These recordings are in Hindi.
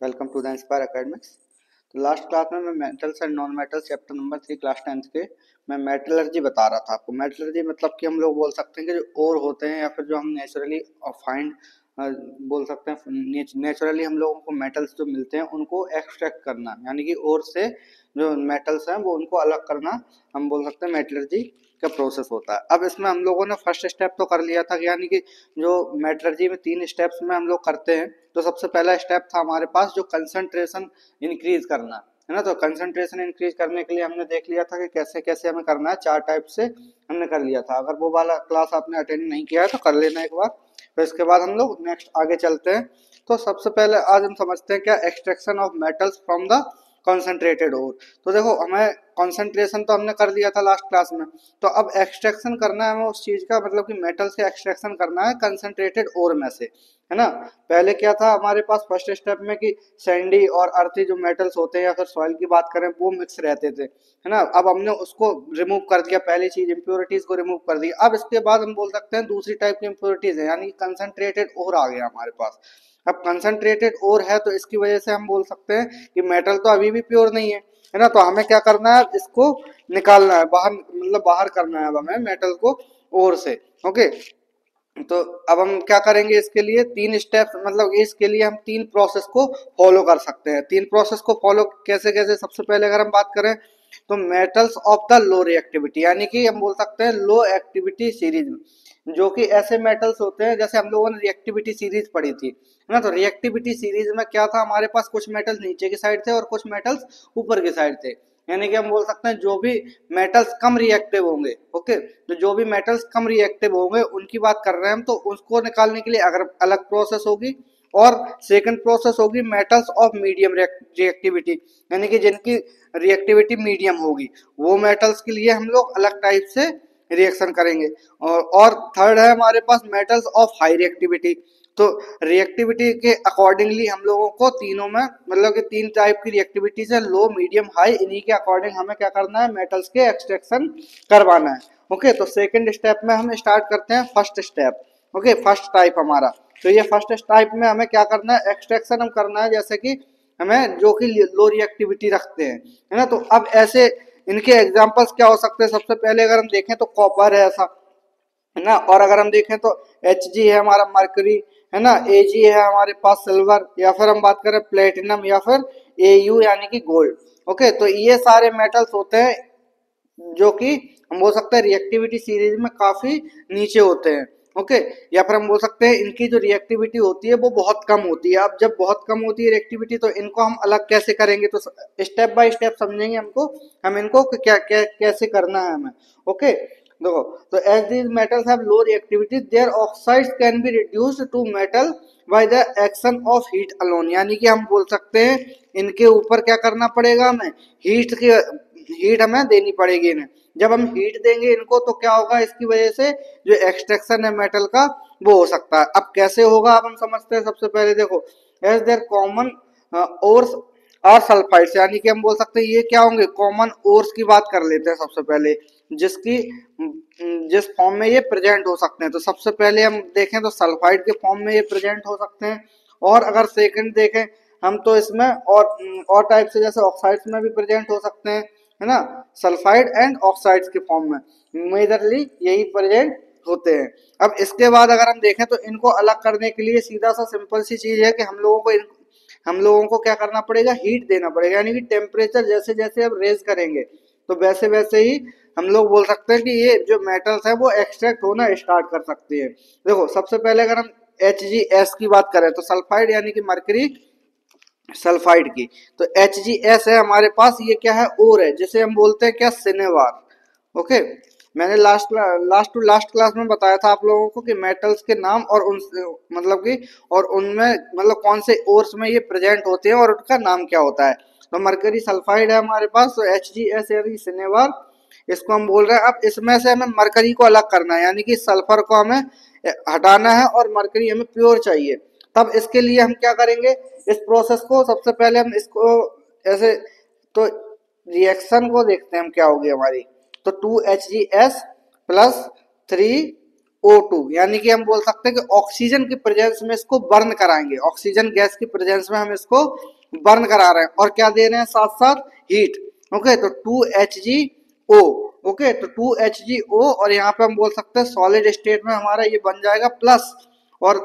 Welcome to the inspire academics. तो लास्ट क्लास में मैं metals and non metals chapter number 3 class 10th के मैं मेटलर्जी बता रहा था आपको। मेटलर्जी मतलब कि हम लोग बोल सकते हैं कि जो ओर होते हैं या फिर जो हम नेचुरली फाइंड बोल सकते हैं, नेचुरली हम लोगों को मेटल्स जो मिलते हैं उनको एक्सट्रैक्ट करना, यानी कि ओर से जो मेटल्स हैं वो उनको अलग करना हम बोल सकते हैं मेटलर्जी का प्रोसेस होता है। अब इसमें हम लोगों ने फर्स्ट स्टेप तो कर लिया था, यानी कि जो मेटलर्जी में 3 स्टेप्स में हम लोग करते हैं। तो सबसे पहला स्टेप था हमारे पास जो कंसंट्रेशन इंक्रीज करना है ना। तो कंसंट्रेशन इंक्रीज करने के लिए हमने देख लिया था कि कैसे कैसे हमें करना है, 4 टाइप से हमने कर लिया था। अगर वो वाला क्लास आपने अटेंड नहीं किया है तो कर लेना एक बार। तो इसके बाद हम लोग नेक्स्ट आगे चलते हैं। तो सबसे पहले आज हम समझते हैं क्या extraction of metals from the concentrated ore. तो देखो हमें कंसंट्रेशन तो हमने कर लिया था लास्ट क्लास में, तो अब एक्सट्रैक्शन करना है हमें उस चीज का, मतलब कि मेटल्स का एक्सट्रैक्शन करना है कंसंट्रेटेड ओर में से, है ना। पहले क्या था हमारे पास फर्स्ट स्टेप में कि सैंडी और अर्थी जो मेटल्स होते हैं या फिर सॉइल की बात करें वो मिक्स रहते थे, है ना। अब हमने उसको रिमूव कर दिया, पहली चीज इम्प्योरिटीज को रिमूव कर दिया। अब इसके बाद हम बोल सकते हैं दूसरी टाइप की इम्प्योरिटीज है, यानी कंसंट्रेटेड ओर आ गया हमारे पास। अब कंसंट्रेटेड ओर है तो इसकी वजह से हम बोल सकते हैं कि मेटल तो अभी भी प्योर नहीं है ना। तो हमें क्या करना है, इसको निकालना है बाहर, मतलब बाहर करना है अब हमें मेटल को ओर से। ओके, तो अब हम क्या करेंगे, इसके लिए 3 स्टेप्स, मतलब इसके लिए हम 3 प्रोसेस को फॉलो कर सकते हैं। 3 प्रोसेस को फॉलो कैसे कैसे, सबसे पहले अगर हम बात करें तो metals of the low reactivity, यानी कि हम बोल सकते हैं लो एक्टिविटी सीरीज में, जो कि ऐसे मेटल्स होते हैं जैसे हम लोगों ने रिएक्टिविटी सीरीज पढ़ी थी, है ना। तो रिएक्टिविटी सीरीज में क्या था, हमारे पास कुछ मेटल्स नीचे की साइड थे और कुछ मेटल्स ऊपर की साइड थे, यानी कि हम बोल सकते हैं जो भी मेटल्स कम रिएक्टिव होंगे, ओके, तो जो भी मेटल्स कम रिएक्टिव होंगे उनकी बात कर रहे हैं हम। तो उसको निकालने के लिए अगर अलग प्रोसेस होगी, और सेकंड प्रोसेस होगी मेटल्स ऑफ मीडियम रिएक्टिविटी, यानी कि जिनकी रिएक्टिविटी मीडियम होगी, वो मेटल्स के लिए हम लोग अलग टाइप से रिएक्शन करेंगे। और थर्ड है हमारे पास मेटल्स ऑफ हाई रिएक्टिविटी। तो रिएक्टिविटी के अकॉर्डिंगली हम लोगों को तीनों में, मतलब कि 3 टाइप की रिएक्टिविटीज है, लो मीडियम हाई, इन्हीं के अकॉर्डिंग हमें क्या करना है, मेटल्स के एक्सट्रैक्शन करवाना है। ओके, तो सेकंड स्टेप में हम स्टार्ट करते हैं first step. Okay, first type हमारा, तो ये फर्स्ट टाइप में हमें क्या करना है, एक्सट्रैक्शन हम करना है, जैसे कि हमें जो कि लो रिएक्टिविटी रखते हैं, है ना। तो अब ऐसे इनके एग्जांपल्स क्या हो सकते हैं, सबसे पहले अगर हम देखें तो कॉपर है ऐसा, है ना। और अगर हम देखें तो Hg है हमारा मरकरी, है ना। Ag है हमारे पास सिल्वर, या फिर हम बात करें प्लेटिनम, या फिर Au यानी कि गोल्ड। ओके, तो ये सारे मेटल्स होते हैं जो कि हम बोल सकते हैं रिएक्टिविटी सीरीज में काफी नीचे होते हैं। ओके, या फिर हम बोल सकते हैं इनकी जो रिएक्टिविटी होती है वो बहुत कम होती है। अब जब बहुत कम होती है रिएक्टिविटी तो इनको हम अलग कैसे करेंगे, तो स्टेप बाय स्टेप समझेंगे हमको, हम इनको क्या क्या कैसे करना है हमें। ओके, देखो, तो as these metals have low reactivity their oxides can be reduced to metal by the action of heat alone, यानी कि हम बोल सकते हैं इनके ऊपर क्या करना पड़ेगा हमें, हीट हमें देनी पड़ेगी इन्हें। जब हम हीट देंगे इनको तो क्या होगा, इसकी वजह से जो एक्सट्रैक्शन है मेटल का वो हो सकता है। अब कैसे होगा, अब हम समझते हैं। सबसे पहले देखो, एज देयर कॉमन ओर्स और सल्फाइड्स, यानी कि हम बोल सकते हैं ये क्या होंगे, कॉमन ओर्स की बात कर लेते हैं सबसे पहले, जिसकी जिस फॉर्म में ये प्रेजेंट हो सकते हैं। तो सबसे पहले हम देखें तो सल्फाइड के फॉर्म में ये प्रेजेंट हो सकते हैं, और अगर सेकंड देखें हम तो इसमें और टाइप से जैसे ऑक्साइड्स में भी प्रेजेंट हो सकते हैं, है ना। सल्फाइड एंड ऑक्साइड्स के फॉर्म में मेजरली यही प्रेजेंट होते हैं। अब इसके बाद अगर हम देखें तो इनको अलग करने के लिए सीधा सा सिंपल सी चीज है कि हम लोगों को क्या करना पड़ेगा, हीट देना पड़ेगा, यानी कि टेम्परेचर जैसे जैसे हम रेज करेंगे तो वैसे वैसे ही हम लोग बोल सकते हैं कि ये जो मेटल्स है वो एक्सट्रैक्ट होना स्टार्ट कर सकते हैं। देखो, सबसे पहले अगर हम HgS की बात करें तो सल्फाइड यानी कि मरकरी सल्फाइड की, तो HgS है हमारे पास, ये क्या है, ओर है, जिसे हम बोलते हैं क्या, सिनेवार। ओके, मैंने लास्ट टू लास्ट क्लास में बताया था आप लोगों को कि मेटल्स के नाम और उन, मतलब कि और उनमें मतलब कौन से ओर्स में ये प्रेजेंट होते हैं और उनका नाम क्या होता है। तो मरकरी सल्फाइड है हमारे पास, तो HgS यानी सिनेवार, इसको हम बोल रहे हैं। अब इसमें से हमें मरकरी को अलग करना है, यानी कि सल्फर को हमें हटाना है और मरकरी हमें प्योर चाहिए। तब इसके लिए हम क्या करेंगे, इस प्रोसेस को सबसे पहले हम इसको ऐसे, तो रिएक्शन को देखते हैं हम क्या होगी हमारी। तो 2HgS प्लस 3O2, यानी कि हम बोल सकते हैं कि ऑक्सीजन की प्रेजेंस में इसको बर्न कराएंगे, ऑक्सीजन गैस की प्रेजेंस में हम इसको बर्न करा रहे हैं और क्या दे रहे हैं साथ साथ हीट। ओके, तो 2HgO। ओके, तो 2HgO और यहाँ पे हम बोल सकते हैं सॉलिड स्टेट में हमारा ये बन जाएगा प्लस, और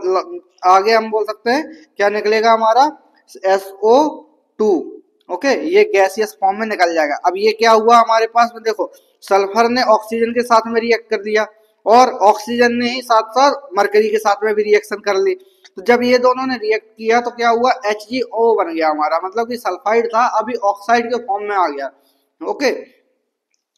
आगे हम बोल सकते हैं क्या निकलेगा हमारा SO2। ओके, ये गैसियस फॉर्म में निकल जाएगा। अब ये क्या हुआ हमारे पास में, देखो सल्फर ने ऑक्सीजन के साथ में रिएक्ट कर दिया और ऑक्सीजन ने ही साथ साथ मरकरी के साथ में भी रिएक्शन कर ली। तो जब ये दोनों ने रिएक्ट किया तो क्या हुआ, HgO बन गया हमारा, मतलब कि सल्फाइड था अभी ऑक्साइड के फॉर्म में आ गया। ओके,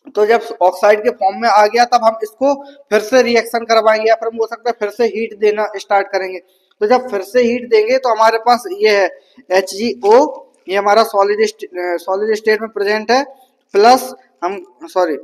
तो जब ऑक्साइड के फॉर्म में आ गया तब हम इसको फिर से रिएक्शन करवाएंगे या फिर हम बोल सकते हैं फिर से हीट देना स्टार्ट करेंगे। तो जब फिर से हीट देंगे तो हमारे पास ये है HgO, ये हमारा सॉलिड स्टेट में प्रेजेंट है, प्लस हम सॉरी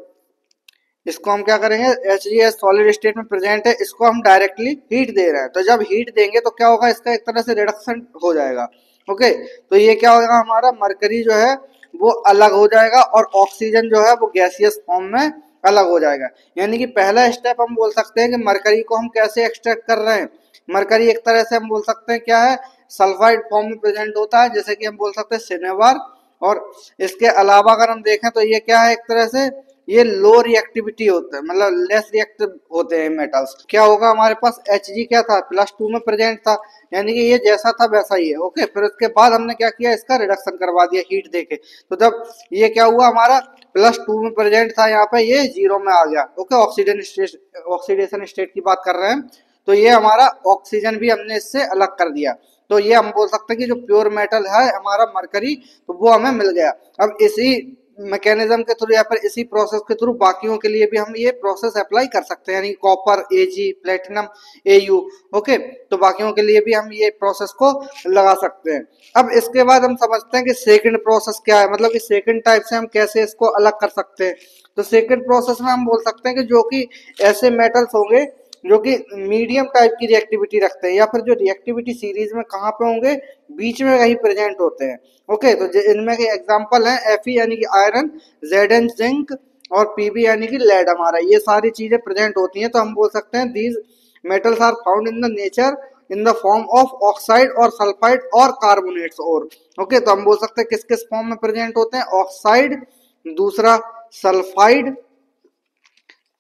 इसको हम क्या करेंगे, HgS सॉलिड स्टेट में प्रेजेंट है, इसको हम डायरेक्टली हीट दे रहे हैं। तो जब हीट देंगे तो क्या होगा, इसका एक तरह से रिडक्शन हो जाएगा। ओके, तो ये क्या होगा हमारा मरकरी जो है वो अलग हो जाएगा और ऑक्सीजन जो है वो गैसियस फॉर्म में अलग हो जाएगा। यानी कि पहला स्टेप हम बोल सकते हैं कि मरकरी को हम कैसे एक्सट्रैक्ट कर रहे हैं। मरकरी एक तरह से हम बोल सकते हैं क्या है, सल्फाइड फॉर्म में प्रेजेंट होता है, जैसे कि हम बोल सकते हैं सिनेबार। और इसके अलावा अगर हम देखें तो ये क्या है, एक तरह से ये लो रिएक्टिविटी होता है, मतलब लेस रिएक्टिव होते हैं मेटल्स। क्या होगा हमारे पास Hg क्या था, +2 में प्रेजेंट था, यानी कि ये जैसा था वैसा ही है। ओके, फिर उसके बाद हमने क्या किया, इसका रिडक्शन करवा दिया हीट देके। तो जब ये क्या हुआ हमारा +2 में प्रेजेंट था, यहाँ पे ये 0 में आ गया। ओके, ऑक्सीडेशन स्टेट की बात कर रहे हैं। तो ये हमारा ऑक्सीजन भी हमने इससे अलग कर दिया। तो ये हम बोल सकते हैं कि जो प्योर मेटल है हमारा मरकरी, तो वो हमें मिल गया। अब इसी मैकेनिज्म के थ्रू या फिर इसी प्रोसेस के थ्रू बाकियों के लिए भी हम ये प्रोसेस अप्लाई कर सकते हैं, यानी copper Ag, platinum Au। Okay, तो बाकियों के लिए भी हम ये प्रोसेस को लगा सकते हैं। अब इसके बाद हम समझते हैं कि सेकंड प्रोसेस क्या है, मतलब कि सेकंड टाइप से हम कैसे इसको अलग कर सकते हैं। तो सेकंड प्रोसेस में हम बोल सकते हैं कि जो कि ऐसे मेटल्स होंगे जो कि मीडियम टाइप की रिएक्टिविटी रखते हैं, या फिर जो रिएक्टिविटी सीरीज में कहाँ पे होंगे, बीच में कहीं प्रेजेंट होते हैं। ओके, तो इनमें के एग्जांपल हैं Fe यानी कि आयरन, Zn जिंक और Pb यानी कि लेड हमारा, ये सारी चीजें प्रेजेंट होती हैं। तो हम बोल सकते हैं these metals are found in the nature in the form of oxide और सल्फाइड और कार्बोनेट्स। और ओके, तो हम बोल सकते हैं किस किस फॉर्म में प्रेजेंट होते हैं, ऑक्साइड, दूसरा सल्फाइड,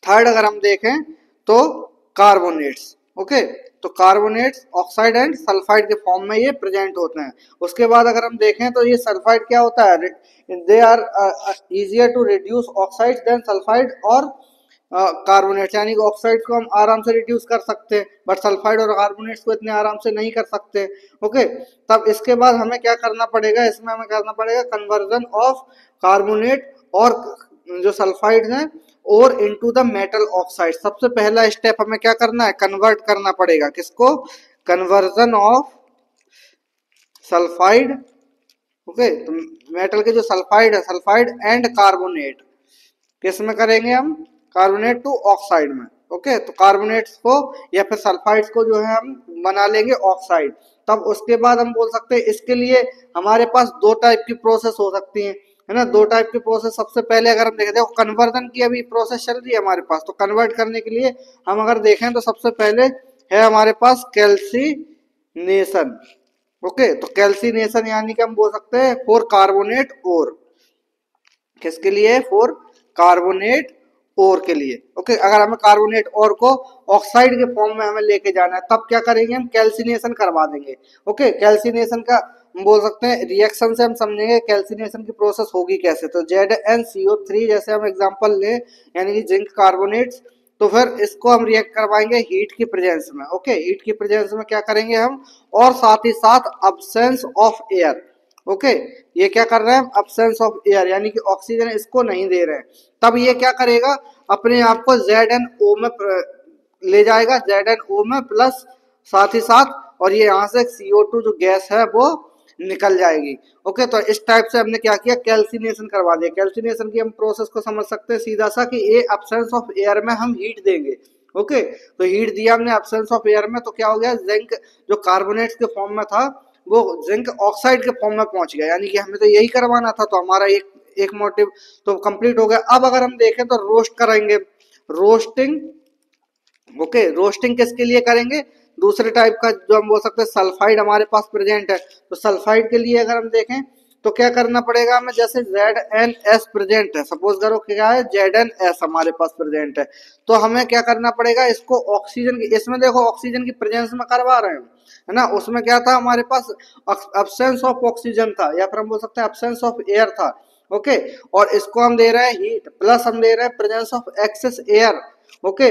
थर्ड अगर हम देखें तो कार्बोनेट्स। ओके, तो कार्बोनेट्स ऑक्साइड एंड सल्फाइड के फॉर्म में ये प्रेजेंट होते हैं। उसके बाद अगर हम देखें तो ये सल्फाइड क्या होता है, they are easier to reduce oxide than sulphide और कार्बोनेट्स, यानी कि ऑक्साइड को हम आराम से रिड्यूस कर सकते हैं बट सल्फाइड और कार्बोनेट्स को इतने आराम से नहीं कर सकते। ओके, तब इसके बाद हमें क्या करना पड़ेगा, इसमें हमें करना पड़ेगा कन्वर्जन ऑफ कार्बोनेट और जो सल्फाइड हैं और इनटू द मेटल ऑक्साइड। सबसे पहला स्टेप हमें क्या करना है, कन्वर्ट करना पड़ेगा, किसको, कन्वर्जन ऑफ सल्फाइड। ओके, तो मेटल के जो सल्फाइड है, सल्फाइड एंड कार्बोनेट, किस में करेंगे हम, कार्बोनेट टू ऑक्साइड में। ओके, तो कार्बोनेट्स को या फिर सल्फाइड्स को जो है हम बना लेंगे ऑक्साइड। तब उसके बाद हम बोल सकते हैं इसके लिए हमारे पास दो टाइप की प्रोसेस हो सकती है ना, दो टाइप की प्रोसेस। सबसे पहले अगर हम देखें, देखो कन्वर्जन की अभी प्रोसेस चल रही है हमारे पास, तो कन्वर्ट करने के लिए हम अगर देखें तो सबसे पहले है हमारे पास कैल्सिनेशन। ओके, तो कैल्सिनेशन यानी कि हम बोल सकते हैं फॉर कार्बोनेट और, किसके लिए, फॉर कार्बोनेट और के लिए। ओके, अगर हमें कार्बोनेट और को ऑक्साइड के फॉर्म में हमें लेके जाना है तब क्या करेंगे, हम कैल्सिनेशन करवा देंगे। ओके, कैल्सिनेशन का हम बोल सकते हैं रिएक्शन से हम समझेंगे कैल्सिनेशन की प्रोसेस होगी कैसे। तो ZnCO3 जैसे हम एग्जांपल लें, यानी कि जिंक कार्बोनेट्स, तो फिर इसको हम रिएक्ट करवाएंगे हीट की प्रेजेंस में। ओके, हीट की प्रेजेंस में क्या करेंगे हम, और साथ ही साथ अब्सेंस ऑफ एयर। ओके, ये क्या कर रहे हैं, अब्सेंस ऑफ एयर, यानी कि ऑक्सीजन इसको नहीं दे रहे हैं। तब ये क्या करेगा, अपने आप को ZnO में ले जाएगा, ZnO में प्लस साथ ही साथ, और ये यहाँ से CO2 जो गैस है वो निकल जाएगी। ओके, तो इस टाइप से हमने क्या किया, कैल्सिनेशन करवा दिया। कैल्सिनेशन की हम प्रोसेस को समझ सकते हैं सीधा सा कि ये अब्सेंस ऑफ एयर में हम हीट देंगे। ओके, तो हीट दिया हमने अब्सेंस ऑफ एयर में, तो क्या हो गया, जिंक जो कार्बोनेट्स के फॉर्म में था वो जिंक ऑक्साइड के फॉर्म में पहुंच गया, यानी कि हमें तो यही करवाना था। तो हमारा एक मोटिव तो कंप्लीट हो गया। अब अगर हम देखें तो रोस्ट करेंगे, रोस्टिंग। ओके, रोस्टिंग किसके लिए करेंगे, दूसरे टाइप का जो हम बोल सकते हैं सल्फाइड हमारे पास प्रेजेंट है। तो सल्फाइड के लिए अगर हम देखें तो क्या करना पड़ेगा हमें, जैसे ZnS प्रेजेंट है, सपोज करो क्या है ZnS हमारे पास प्रेजेंट है, तो हमें क्या करना पड़ेगा, इसको ऑक्सीजन की, इसमें देखो ऑक्सीजन की प्रेजेंस में करवा रहे हैं, है ना। उसमें क्या था हमारे पास, अब्सेंस ऑफ ऑक्सीजन था, या फिर हम बोल सकते हैं अब्सेंस ऑफ एयर था। ओके, और इसको हम दे रहे हैं हीट, प्लस हम दे रहे हैं presence of excess air. Okay,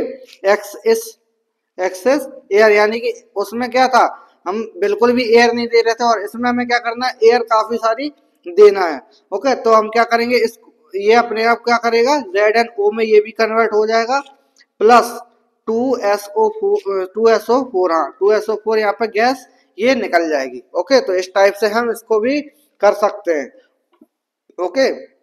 excess air, यानी कि उसमें क्या था, हम बिल्कुल भी एयर नहीं दे रहे थे, और इसमें हमें क्या करना है, एयर काफी सारी देना है। ओके, तो हम क्या करेंगे, इस ये अपने आप क्या करेगा, ZnO में ये भी कन्वर्ट हो जाएगा, प्लस 2SO4, हाँ 2SO4 यहाँ पे गैस ये निकल जाएगी। ओके, तो इस टाइप से हम इसको भी कर सकते हैं। ओके,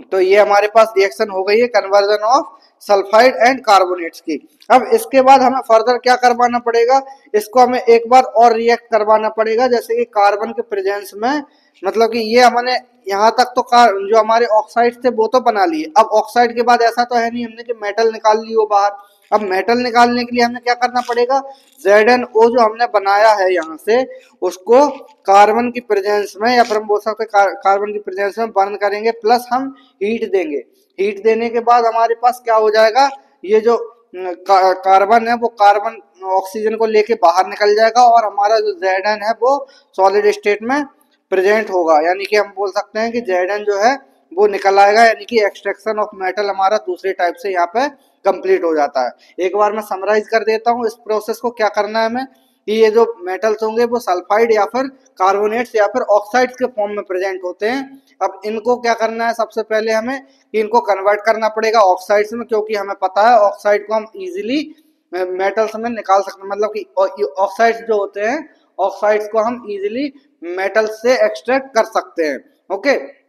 तो ये हमारे पास रिएक्शन हो गई है conversion of sulphide and carbonates की। अब इसके बाद हमें फर्दर क्या करवाना पड़ेगा, इसको हमें एक बार और रिएक्ट करवाना पड़ेगा, जैसे कि कार्बन के प्रेजेंस में, मतलब कि ये हमने यहाँ तक तो जो हमारे ऑक्साइड थे वो तो बना लिए, अब ऑक्साइड के बाद ऐसा तो है नहीं हमने कि मेटल निकाल ली हो बाहर। अब मेटल निकालने के लिए हमें क्या करना पड़ेगा, ZnO जो हमने बनाया है यहाँ से, उसको कार्बन की प्रेजेंस में, या फिर हम बोल सकते हैं कार्बन की प्रेजेंस में बर्न करेंगे, प्लस हम हीट देंगे। हीट देने के बाद हमारे पास क्या हो जाएगा, ये जो कार्बन है वो कार्बन ऑक्सीजन को लेके बाहर निकल जाएगा, और हमारा जो Zn है वो सॉलिड स्टेट में प्रेजेंट होगा, यानी कि हम बोल सकते हैं कि Zn जो है वो निकल आएगा, यानी कि एक्सट्रैक्शन ऑफ मेटल हमारा दूसरे टाइप से यहाँ पे कंप्लीट हो जाता है। एक बार मैं समराइज कर देता हूँ इस प्रोसेस को, क्या करना है हमें, कि ये जो मेटल्स होंगे वो सल्फाइड या फिर कार्बोनेट्स या फिर ऑक्साइड्स के फॉर्म में प्रेजेंट होते हैं। अब इनको क्या करना है, सबसे पहले हमें कि इनको कन्वर्ट करना पड़ेगा ऑक्साइड्स में, क्योंकि हमें पता है ऑक्साइड को हम इजीली मेटल्स में निकाल सकते हैं, मतलब कि ऑक्साइड्स जो होते हैं, ऑक्साइड्स को हम इजीली मेटल्स से एक्सट्रैक्ट कर सकते हैं। ओके,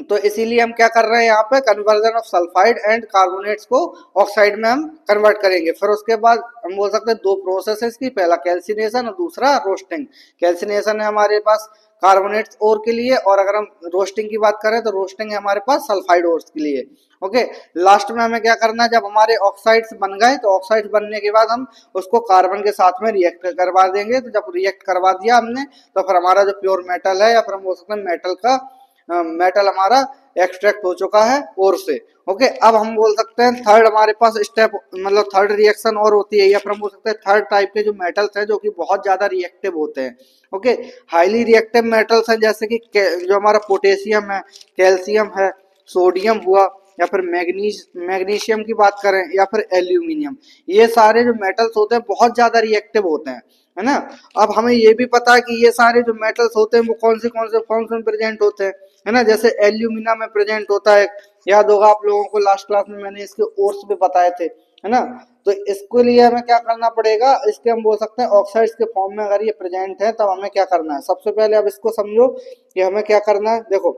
तो इसीलिए हम क्या कर रहे हैं, यहाँ पे conversion of sulphide and carbonates को ऑक्साइड में हम कन्वर्ट करेंगे। फिर उसके बाद हम बोल सकते हैं दो प्रोसेस है इसकी, पहला कैल्सिनेशन और दूसरा रोस्टिंग। कैल्सिनेशन है हमारे पास कार्बोनेट्स ओर के लिए, और अगर हम रोस्टिंग की बात करें तो रोस्टिंग है हमारे पास सल्फाइड ओर्स के लिए। ओके, लास्ट में हमें क्या करना है, जब हमारे ऑक्साइड्स बन गए तो ऑक्साइड्स बनने के बाद हम उसको कार्बन के साथ में रिएक्ट करवा देंगे। तो जब रिएक्ट करवा दिया हमने, तो फिर हमारा जो प्योर मेटल है, या फिर हम बोल सकते हैं मेटल का मेटल हमारा एक्सट्रैक्ट हो चुका है ओर से। ओके, अब हम बोल सकते हैं थर्ड हमारे पास स्टेप, मतलब थर्ड रिएक्शन और होती है, या फिर हम बोल सकते हैं थर्ड टाइप के जो मेटल्स हैं जो कि बहुत ज्यादा रिएक्टिव होते हैं। ओके, हाईली रिएक्टिव मेटल्स हैं, जैसे कि जो हमारा पोटेशियम है, कैल्शियम है, सोडियम हुआ, या फिर मैग्नीशियम की बात करें, या फिर एल्यूमिनियम, ये सारे जो मेटल्स होते हैं बहुत ज्यादा रिएक्टिव होते हैं, है ना। अब हमें ये भी पता है कि ये सारे जो मेटल्स होते हैं वो कौन से फॉर्म्स में प्रेजेंट होते हैं, है ना। जैसे एल्यूमिना में प्रेजेंट होता है, याद होगा आप लोगों को लास्ट क्लास में मैंने इसके ओर्स भी बताए थे, है ना। तो इसके लिए हमें क्या करना पड़ेगा, इसके हम बोल सकते हैं ऑक्साइड्स के फॉर्म में अगर ये प्रेजेंट है तब हमें क्या करना है। सबसे पहले अब इसको समझो कि हमें क्या करना है। देखो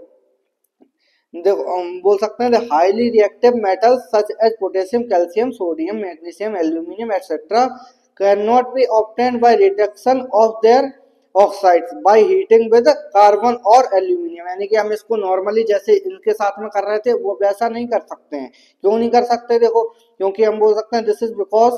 देखो हम बोल सकते हैं highly reactive metals such as potassium, calcium, sodium, magnesium, aluminium etcetera can not be obtained by reduction of their oxides by heating with carbon और एल्यूमिनियम, यानी कि हम इसको नॉर्मली जैसे इनके साथ में कर रहे थे वो वैसा नहीं कर सकते हैं। क्यों नहीं कर सकते, देखो क्योंकि हम बोल सकते हैं this is because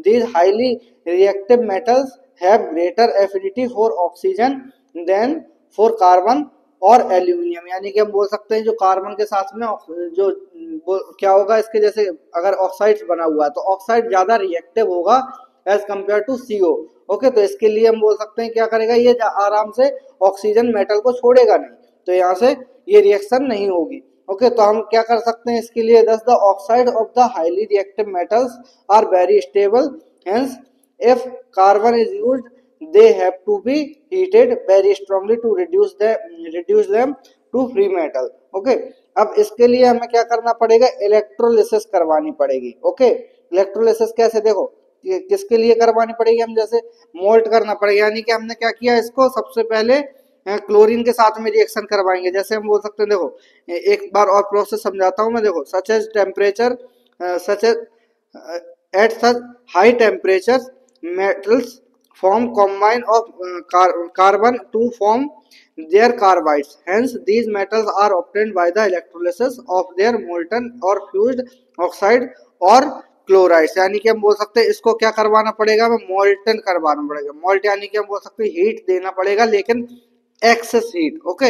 these highly reactive metals have greater affinity for oxygen than for carbon और एल्यूमिनियम, यानी कि हम बोल सकते हैं जो कार्बन के साथ में जो क्या होगा, इसके जैसे अगर ऑक्साइड बना हुआ है तो ऑक्साइड ज्यादा रिएक्टिव होगा as compare to CO। Okay, तो इसके लिए हम बोल सकते हैं क्या करेगा, ये आराम से ऑक्सीजन मेटल को छोड़ेगा नहीं, तो यहाँ से ये रिएक्शन नहीं होगी। ओके, तो हम क्या कर सकते हैं इसके लिए, thus the oxide of the highly reactive metals are very stable, hence if carbon is used they have to be heated very strongly to reduce them to free metal। Okay, अब इसके लिए हमें क्या करना पड़ेगा, इलेक्ट्रोलिसिस करवानी पड़ेगी। ओके, इलेक्ट्रोलिसिस कैसे, देखो किसके लिए करवानी पड़ेगी, हम जैसे मोल्ट करना पड़ेगा, यानी कि हमने क्या किया, इसको सबसे पहले क्लोरीन के साथ में रिएक्शन करवाएंगे। जैसे हम बोल सकते हैं, देखो एक बार और प्रोसेस समझाता हूं मैं। देखो such as temperature such as at such high temperature metals form combine of carbon to form their carbides, hence these metals are obtained by the electrolysis of their molten or fused oxide or chlorides, यानी कि हम बोल सकते हैं इसको क्या करवाना पड़ेगा, हमें मोल्टन करवाना पड़ेगा। मोल्ट यानी कि हम बोल सकते हैं हीट देना पड़ेगा, लेकिन excess heat. Okay,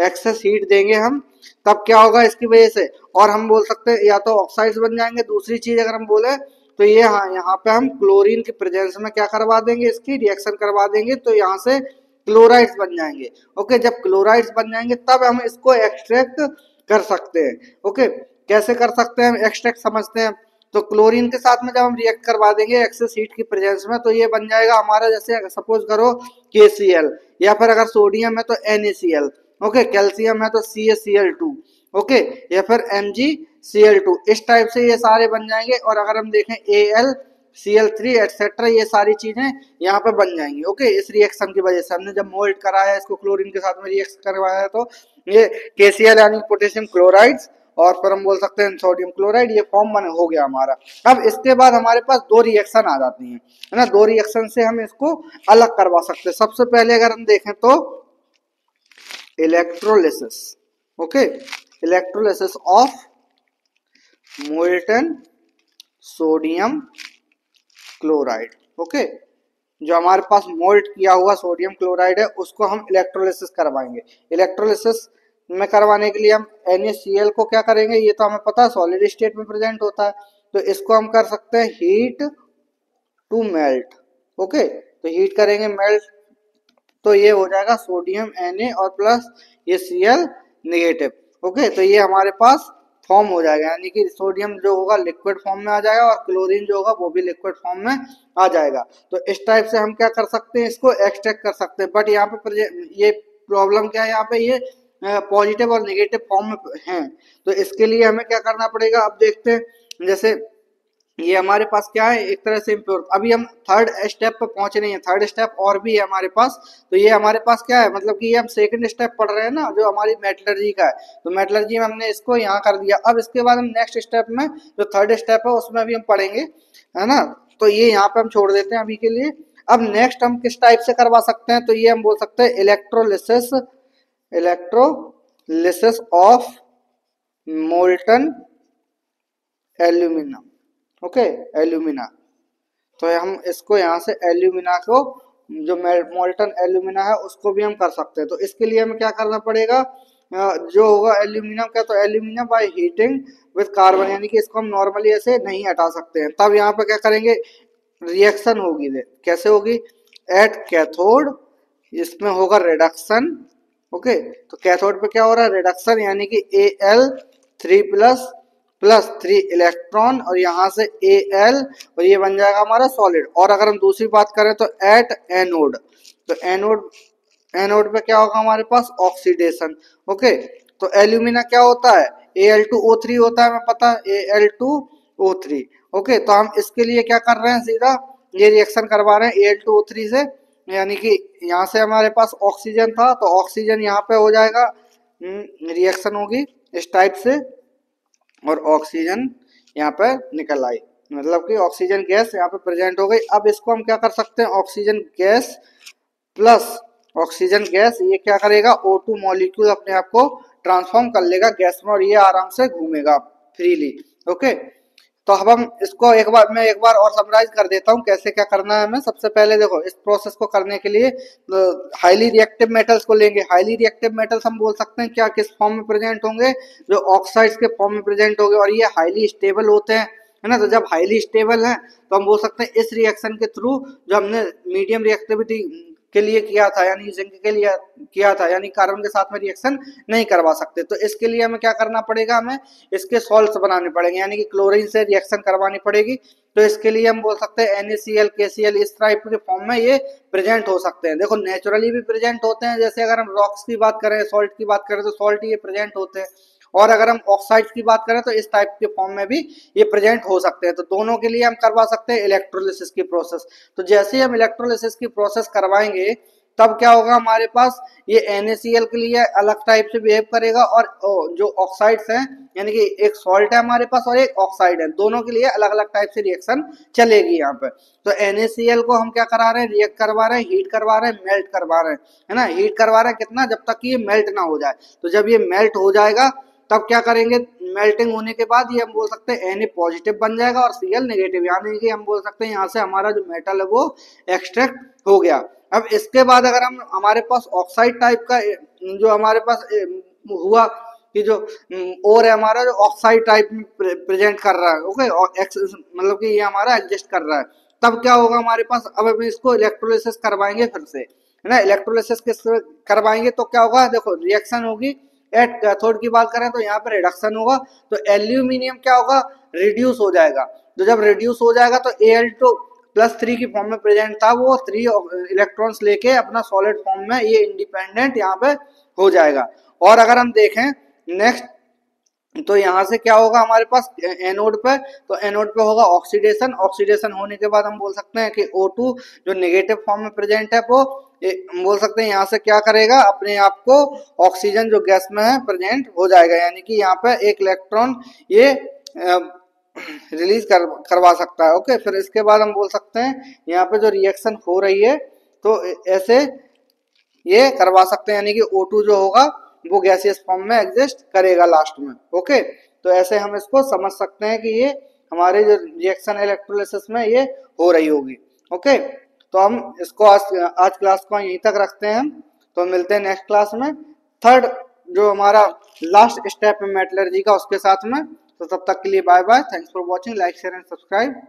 excess heat देंगे हम, तब क्या होगा इसकी वजह से, और हम बोल सकते हैं या तो ऑक्साइड्स बन जाएंगे। दूसरी चीज अगर हम बोले तो ये, हाँ, यहाँ पे हम क्लोरीन की प्रेजेंस में क्या करवा देंगे, इसकी रिएक्शन करवा देंगे, तो यहाँ से क्लोराइड्स बन जाएंगे। ओके, जब क्लोराइड्स बन जाएंगे तब हम इसको एक्सट्रैक्ट कर सकते हैं। ओके, कैसे कर सकते हैं हम एक्सट्रैक्ट, समझते हैं। तो क्लोरीन के साथ में जब हम रिएक्ट करवा देंगे एक्सेस हीट की प्रेजेंस में, तो ये बन जाएगा हमारा, जैसे सपोज करो KCl, या फिर अगर सोडियम है तो NaCl। ओके, कैल्शियम है तो CaCl2। ओके, या फिर MgCl2, इस टाइप से ये सारे बन जाएंगे। और अगर हम देखें AlCl3 एटसेट्रा, ये सारी चीजें यहाँ पे बन जाएंगी। ओके, इस रिएक्शन की वजह से हमने जब मोल्ट कराया इसको क्लोरीन के साथ में रिएक्ट करवाया है, तो ये KCl यानी पोटेशियम क्लोराइड्स, और फिर हम बोल सकते हैं सोडियम क्लोराइड, ये फॉर्म बन हो गया हमारा। अब इसके बाद हमारे पास दो रिएक्शन आ जाती हैं, है ना। दो रिएक्शन से हम इसको अलग करवा सकते हैं। सबसे पहले अगर हम देखें तो electrolysis. Okay, electrolysis of molten sodium chloride. Okay, जो हमारे पास मोल्ट किया हुआ सोडियम क्लोराइड है उसको हम इलेक्ट्रोलिसिस करवाएंगे। इलेक्ट्रोलिसिस में करवाने के लिए हम NaCl को क्या करेंगे, ये तो हमें पता है सॉलिड स्टेट में प्रेजेंट होता है, तो इसको हम कर सकते हैं हीट टू मेल्ट। ओके, तो हीट करेंगे, मेल्ट, तो ये हो जाएगा सोडियम Na और प्लस ये Cl नेगेटिव। ओके, तो ये हमारे पास फॉर्म हो जाएगा, यानी कि सोडियम जो होगा लिक्विड फॉर्म में आ जाएगा और क्लोरीन जो होगा वो भी लिक्विड फॉर्म में आ जाएगा। तो इस टाइप से हम क्या कर सकते हैं, इसको एक्सट्रैक्ट कर सकते हैं। बट यहाँ पे ये प्रॉब्लम क्या है, यहाँ पे ये पॉजिटिव और नेगेटिव फॉर्म में हैं, तो इसके लिए हमें क्या करना पड़ेगा। अब देखते हैं, जैसे ये हमारे पास क्या है, एक तरह से इम्प्योर। अभी हम थर्ड स्टेप पे पहुंचे नहीं है, थर्ड स्टेप और भी है हमारे पास। तो ये हमारे पास क्या है, मतलब कि ये हम सेकंड स्टेप पढ़ रहे हैं ना, जो हमारी मेटलर्जी का है। तो मेटलर्जी में हमने इसको यहाँ कर दिया। अब इसके बाद हम नेक्स्ट स्टेप में, जो थर्ड स्टेप है उसमें भी हम पढ़ेंगे, है ना। तो ये यहाँ पे हम छोड़ देते हैं अभी के लिए। अब नेक्स्ट हम किस टाइप से करवा सकते हैं, तो ये हम बोल सकते हैं electrolysis, electrolysis of molten aluminium. Okay, alumina. तो हम इसको यहाँ से एल्यूमिना को, जो मोल्टन एल्यूमिना है उसको भी हम कर सकते हैं। तो इसके लिए हमें क्या करना पड़ेगा, जो होगा एल्यूमिनियम का, तो aluminium bye heating with carbon, यानी कि इसको हम नॉर्मली ऐसे नहीं हटा सकते हैं। तब यहाँ पे क्या करेंगे, रिएक्शन होगी। कैसे होगी, एट कैथोड इसमें होगा रिडक्शन। ओके, तो कैथोड पे क्या हो रहा है, रिडक्शन, यानी कि Al3+ प्लस 3 इलेक्ट्रॉन, और यहाँ से Al, और ये बन जाएगा हमारा सॉलिड। और अगर हम दूसरी बात करें तो एट एनोड, तो एनोड पे क्या होगा हमारे पास, ऑक्सीडेशन। ओके, तो एल्यूमिना क्या होता है, Al2O3 होता है, हमें पता है Al2O3। ओके, तो हम इसके लिए क्या कर रहे हैं, सीधा ये रिएक्शन करवा रहे हैं Al2O3 से, यानी कि यहाँ से हमारे पास ऑक्सीजन था, तो ऑक्सीजन यहाँ पे हो जाएगा, रिएक्शन होगी इस टाइप से, और ऑक्सीजन यहाँ पर निकल आई, मतलब कि ऑक्सीजन गैस यहाँ पे प्रेजेंट हो गई। अब इसको हम क्या कर सकते हैं, oxygen gas plus oxygen gas, ये क्या करेगा, O2 मॉलिक्यूल अपने आप को ट्रांसफॉर्म कर लेगा गैस में, और ये आराम से घूमेगा फ्रीली। ओके, तो अब हम इसको मैं एक बार और समराइज कर देता हूँ कैसे क्या करना है हमें। सबसे पहले देखो, इस प्रोसेस को करने के लिए हाईली रिएक्टिव मेटल्स को लेंगे। हाईली रिएक्टिव मेटल्स हम बोल सकते हैं क्या, किस फॉर्म में प्रेजेंट होंगे, जो ऑक्साइड्स के फॉर्म में प्रेजेंट होंगे, और ये हाईली स्टेबल होते हैं, है ना। तो जब हाईली स्टेबल है तो हम बोल सकते हैं इस रिएक्शन के थ्रू, जो हमने मीडियम रिएक्टिविटी के लिए किया था, यानी जिंक के लिए किया था, यानी कार्बन के साथ में रिएक्शन नहीं करवा सकते। तो इसके लिए हमें क्या करना पड़ेगा, हमें इसके सॉल्ट्स बनाने पड़ेंगे, यानी कि क्लोरीन से रिएक्शन करवानी पड़ेगी। तो इसके लिए हम बोल सकते हैं NaCl, KCl, इस टाइप के फॉर्म में ये प्रेजेंट हो सकते हैं। देखो, नेचुरली भी प्रेजेंट होते हैं, जैसे अगर हम रॉक्स की बात करें, सॉल्ट की बात करें, तो सॉल्ट ये प्रेजेंट होते हैं। और अगर हम ऑक्साइड्स की बात करें तो इस टाइप के फॉर्म में भी ये प्रेजेंट हो सकते हैं। तो दोनों के लिए हम करवा सकते हैं इलेक्ट्रोलिसिस की प्रोसेस। तो जैसे ही हम इलेक्ट्रोलिसिस की प्रोसेस करवाएंगे, तब क्या होगा हमारे पास, ये NaCl के लिए अलग टाइप से बिहेव करेगा, और जो ऑक्साइड्स हैं, यानी कि एक सॉल्ट है हमारे पास और एक ऑक्साइड है, दोनों के लिए अलग अलग टाइप से रिएक्शन चलेगी यहाँ पे। तो NaCl को हम क्या करा रहे हैं, रिएक्ट करवा रहे हैं, हीट करवा रहे हैं, मेल्ट करवा रहे हैं, है ना। हीट करवा रहे हैं कितना, जब तक कि ये मेल्ट ना हो जाए। तो जब ये मेल्ट हो जाएगा तब क्या करेंगे, मेल्टिंग होने के बाद ये हम बोल सकते हैं Na पॉजिटिव बन जाएगा और Cl नेगेटिव, यानी कि हम बोल सकते हैं यहाँ से हमारा जो मेटल है वो एक्सट्रैक्ट हो गया। अब इसके बाद अगर हम हमारे पास ऑक्साइड टाइप का जो हमारे पास हुआ कि जो ओर है हमारा जो ऑक्साइड टाइप में प्रेजेंट कर रहा है, ओके, और मतलब कि ये हमारा एग्जिस्ट कर रहा है, तब क्या होगा हमारे पास, अब हम इसको इलेक्ट्रोलिसिस करवाएंगे फिर से, है ना। इलेक्ट्रोलिसिस किस करवाएंगे तो क्या होगा, देखो रिएक्शन होगी, एट कैथोड की बात करें तो यहाँ पर रिडक्शन होगा, तो एल्यूमिनियम क्या होगा, रिड्यूस हो जाएगा। तो जब रिड्यूस हो जाएगा तो Al2+3 की फॉर्म में प्रेजेंट था, वो 3 इलेक्ट्रॉन्स लेके अपना सॉलिड फॉर्म में ये इंडिपेंडेंट यहाँ पे हो जाएगा। और अगर हम देखें नेक्स्ट, तो यहाँ से क्या होगा हमारे पास एनोड पे, तो एनोड पे होगा ऑक्सीडेशन, ऑक्सीडेशन होने के बाद हम बोल सकते हैं कि O2 जो नेगेटिव फॉर्म में प्रेजेंट है वो हम बोल सकते हैं यहाँ से क्या करेगा, अपने आप को ऑक्सीजन जो गैस में है प्रेजेंट हो जाएगा, यानी कि यहाँ पे एक इलेक्ट्रॉन ये रिलीज करवा सकता है। ओके, फिर इसके बाद हम बोल सकते हैं यहाँ पे जो रिएक्शन हो रही है तो ऐसे ये करवा सकते हैं, यानी कि O2 जो होगा वो गैसियस फॉर्म में एग्जिस्ट करेगा लास्ट में। ओके, तो ऐसे हम इसको समझ सकते हैं कि ये हमारे जो रिएक्शन इलेक्ट्रोलिसिस में ये हो रही होगी। ओके, तो हम इसको आज क्लास को यहीं तक रखते हैं, तो मिलते हैं नेक्स्ट क्लास में थर्ड जो हमारा लास्ट स्टेप है मेटलर्जी का उसके साथ में। तो तब तक के लिए bye bye, thanks for watching, like share and subscribe.